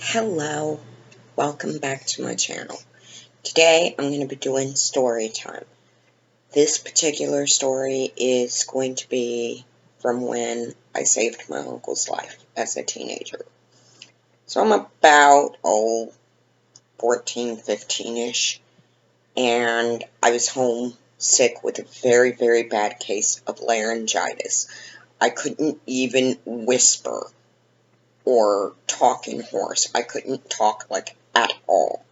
Hello, welcome back to my channel. Today I'm going to be doing story time. This particular story is going to be from when I saved my uncle's life as a teenager. So I'm about 14, 15-ish, and I was home sick with a very, very bad case of laryngitis. I couldn't even whisper or talking hoarse. I couldn't talk at all.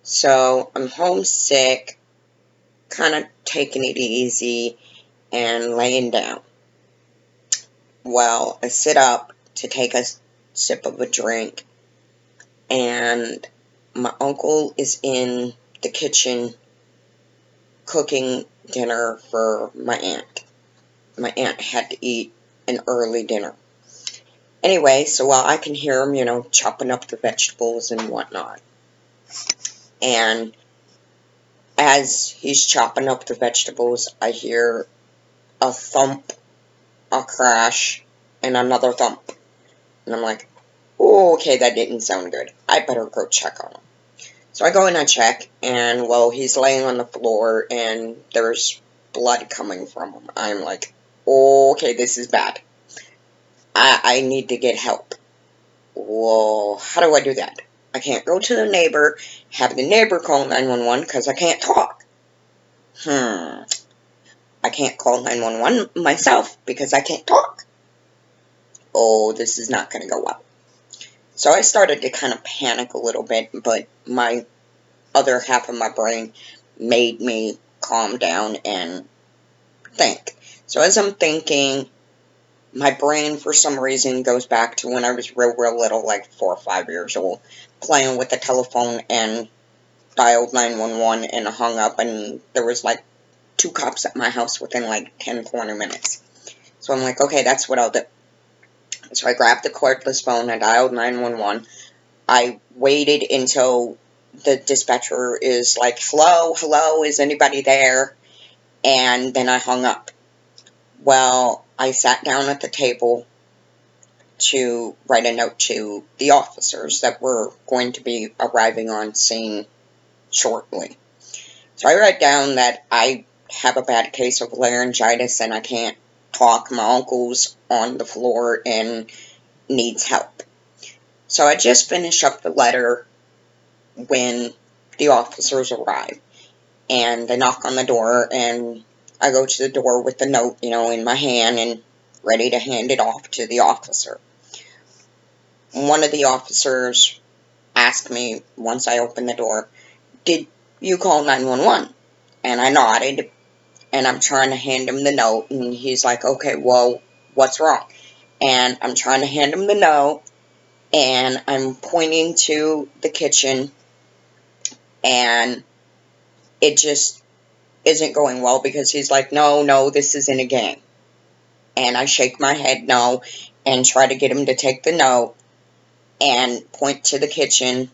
So I'm homesick, kind of taking it easy and laying down. Well, I sit up to take a sip of a drink, and my uncle is in the kitchen cooking dinner for my aunt. My aunt had to eat an early dinner. Anyway, so while I can hear him, chopping up the vegetables and whatnot. And as he's chopping up the vegetables, I hear a thump, a crash, and another thump. And I'm like, oh, okay, that didn't sound good. I better go check on him. So I go and I check, and, well, he's laying on the floor, and there's blood coming from him. I'm like, oh, okay, this is bad. I need to get help. Well, how do I do that? I can't go to the neighbor, have the neighbor call 911 because I can't talk. I can't call 911 myself because I can't talk. Oh, this is not going to go well. So I started to kind of panic a little bit, but my other half of my brain made me calm down and think. So as I'm thinking, my brain, for some reason, goes back to when I was real little, like 4 or 5 years old, playing with the telephone and dialed 911 and hung up, and there was like 2 cops at my house within like 10, 20 minutes. So I'm like, okay, that's what I'll do. So I grabbed the cordless phone, I dialed 911. I waited until the dispatcher is like, hello, is anybody there? And then I hung up. Well, I sat down at the table to write a note to the officers that were going to be arriving on scene shortly. So I write down that I have a bad case of laryngitis and I can't talk. My uncle's on the floor and needs help. So I just finished up the letter when the officers arrive, and they knock on the door, and I go to the door with the note, in my hand and ready to hand it off to the officer. One of the officers asked me, once I opened the door, did you call 911? And I nodded, and I'm trying to hand him the note, and he's like, okay, well, what's wrong? And I'm trying to hand him the note, and I'm pointing to the kitchen, and it just isn't going well because he's like, no, this isn't a game. And I shake my head no and try to get him to take the note and point to the kitchen,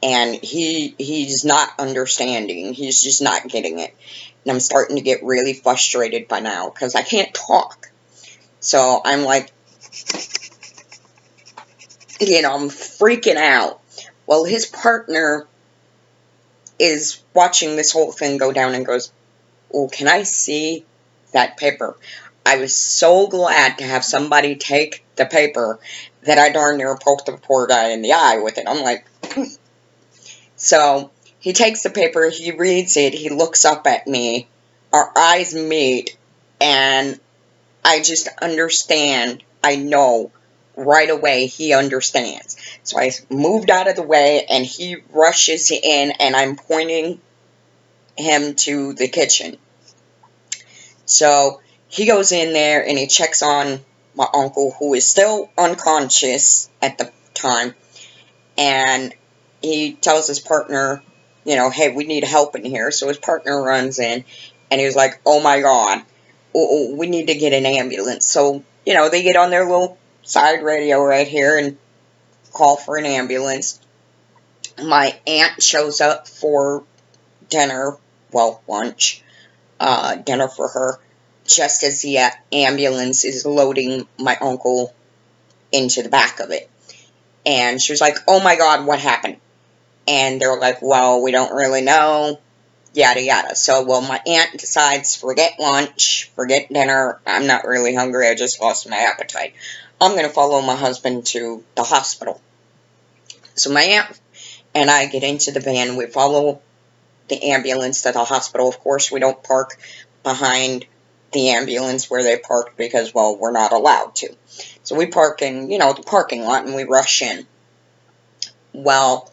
and he's not understanding. He's just not getting it. And I'm starting to get really frustrated by now because I can't talk. So I'm like, I'm freaking out. Well, his partner is watching this whole thing go down and goes, oh, can I see that paper? I was so glad to have somebody take the paper that I darn near poked the poor guy in the eye with it. I'm like, so he takes the paper, he reads it, he looks up at me, our eyes meet, and I just understand, I know right away he understands. So I moved out of the way, and he rushes in, and I'm pointing him to the kitchen. So he goes in there, and he checks on my uncle, who is still unconscious at the time, and he tells his partner, hey, we need help in here. So his partner runs in, and he was like, oh my God, we need to get an ambulance. So, they get on their little side radio right here and call for an ambulance. My aunt shows up for dinner, lunch, dinner for her, just as the ambulance is loading my uncle into the back of it. And she was like, oh my God, what happened? And they're like, well, we don't really know, yada yada. So, well, my aunt decides, forget lunch, forget dinner, I'm not really hungry, I just lost my appetite. I'm going to follow my husband to the hospital. So my aunt and I get into the van, we follow the ambulance to the hospital. Of course, we don't park behind the ambulance where they parked because, well, we're not allowed to. So we park in, the parking lot and we rush in. Well,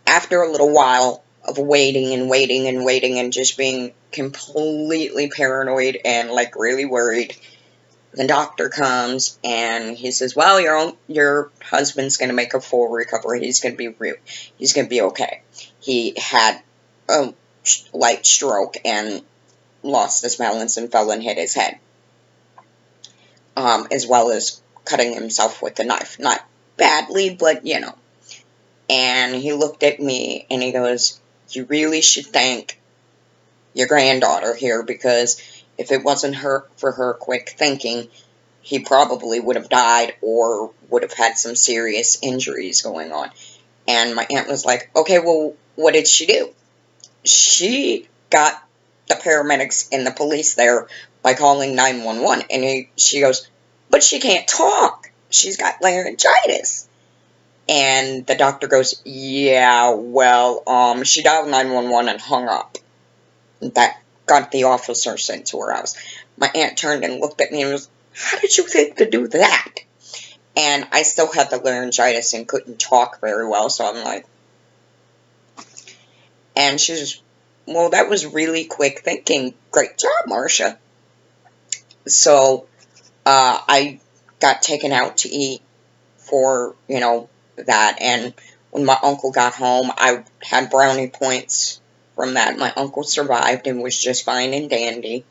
after a little while of waiting and waiting and waiting and just being completely paranoid and like really worried, the doctor comes and he says, well, your husband's going to make a full recovery. He's going to be okay. He had a light stroke and lost his balance and fell and hit his head, as well as cutting himself with a knife. Not badly, but And he looked at me and he goes, you really should thank your granddaughter here, because if it wasn't for her quick thinking, he probably would have died or would have had some serious injuries going on. And my aunt was like, okay, well, what did she do? She got the paramedics and the police there by calling 911. And she goes, but she can't talk. She's got laryngitis. And the doctor goes, yeah, well, she dialed 911 and hung up. That got the officer sent to her house. My aunt turned and looked at me and was, how did you think to do that? And I still had the laryngitis and couldn't talk very well, so I'm like, and she's, well, that was really quick thinking. Great job, Marcia. So, I got taken out to eat for, that, and when my uncle got home, I had brownie points from that. My uncle survived and was just fine and dandy.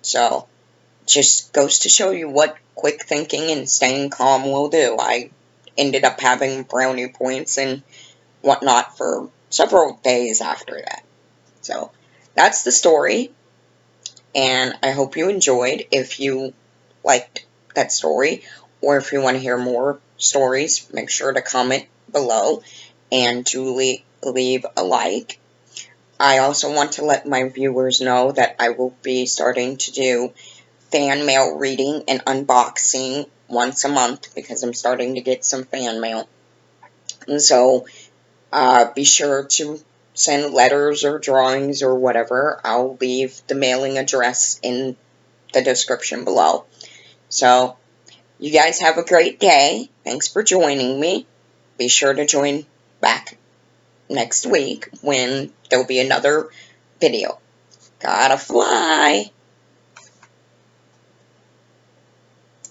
So, just goes to show you what quick thinking and staying calm will do. I ended up having brownie points and whatnot for several days after that. So, that's the story, and I hope you enjoyed. If you liked that story, or if you want to hear more stories, make sure to comment below and to leave a like. I also want to let my viewers know that I will be starting to do fan mail reading and unboxing once a month, because I'm starting to get some fan mail. And so, be sure to send letters or drawings or whatever. I'll leave the mailing address in the description below. So, you guys have a great day. Thanks for joining me. Be sure to join back next week when there'll be another video. Gotta fly.